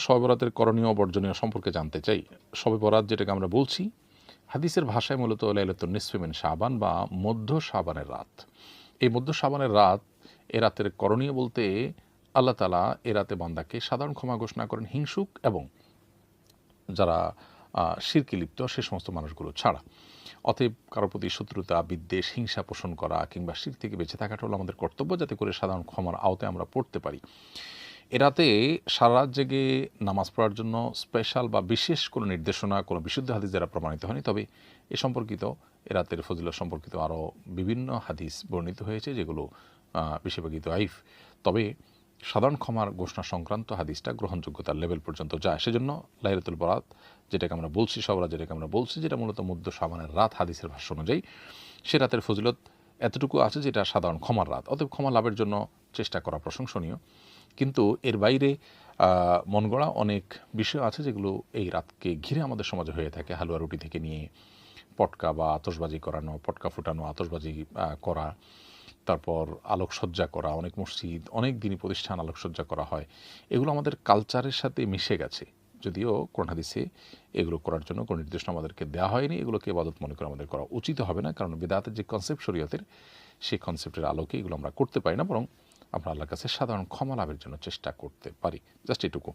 শবে বরাতের করণীয় ও বর্জনীয় সম্পর্কে জানতে চাই। শবে বরাত যেটাকে আমরা বলছি, হাদিসের ভাষায় মূলত লাইলাতুন নিসফি মিন শাবান বা মধ্য শাবানের রাত। এই মধ্য শাবানের রাত, এ রাতের করণীয় বলতে আল্লাহ তাআলা এ রাতে বান্দাকে সাধারণ ক্ষমা ঘোষণা করেন হিংসুক এবং যারা শিরকে লিপ্ত সে সমস্ত মানুষগুলো ছাড়া। অতএব কারো প্রতি শত্রুতা, বিদ্বেষ, হিংসা পোষণ করা কিংবা শিরক থেকে বেঁচে থাকাটা হলো আমাদের কর্তব্য, যাতে করে সাধারণ ক্ষমার আওতায় আমরা পড়তে পারি। এ রাতে সারা রাত জেগে নামাজ পড়ার জন্য স্পেশাল বা বিশেষ কোনো নির্দেশনা, কোনো বিশুদ্ধ হাদিস দ্বারা প্রমাণিত হয়নি। তবে এ সম্পর্কিত, এ রাতের ফজিলত সম্পর্কিত আরও বিভিন্ন হাদিস বর্ণিত হয়েছে, যেগুলো বেশিরভাগই দাঈফ। তবে সাধারণ ক্ষমার ঘোষণা সংক্রান্ত হাদিসটা গ্রহণযোগ্যতার লেভেল পর্যন্ত যায়। সেজন্য লাইলাতুল বরাত যেটাকে আমরা বলছি, শবে বরাত যেটাকে আমরা বলছি, যেটা মূলত মধ্য শাবানের রাত হাদিসের ভাষ্য অনুযায়ী, সে রাতের ফজিলত এতটুকু আছে যেটা সাধারণ ক্ষমার রাত। অতএব ক্ষমা লাভের জন্য চেষ্টা করা প্রশংসনীয়। কিন্তু এর বাইরে মন গড়া অনেক বিষয় আছে যেগুলো এই রাতকে ঘিরে আমাদের সমাজে হয়ে থাকে। হালুয়া রুটি থেকে নিয়ে পটকা বা আতশবাজি করানো, পটকা ফুটানো, আতশবাজি করা, তারপর আলোকসজ্জা করা, অনেক মসজিদ, অনেক দিনই প্রতিষ্ঠান আলোকসজ্জা করা হয়। এগুলো আমাদের কালচারের সাথে মিশে গেছে, যদিও কোরআন হাদিসে এগুলো করার জন্য কোনো নির্দেশনা আমাদেরকে দেওয়া হয়নি। এগুলোকে ইবাদত মনে করে আমাদের করা উচিত হবে না, কারণ বিদআতের যে কনসেপ্ট শরীয়তের, সেই কনসেপ্টের আলোকে এগুলো আমরা করতে পারি না, বরং আমরা আল্লাহর কাছে সাধারণ ক্ষমা লাভের জন্য চেষ্টা করতে পারি। জাস্ট এটুকু।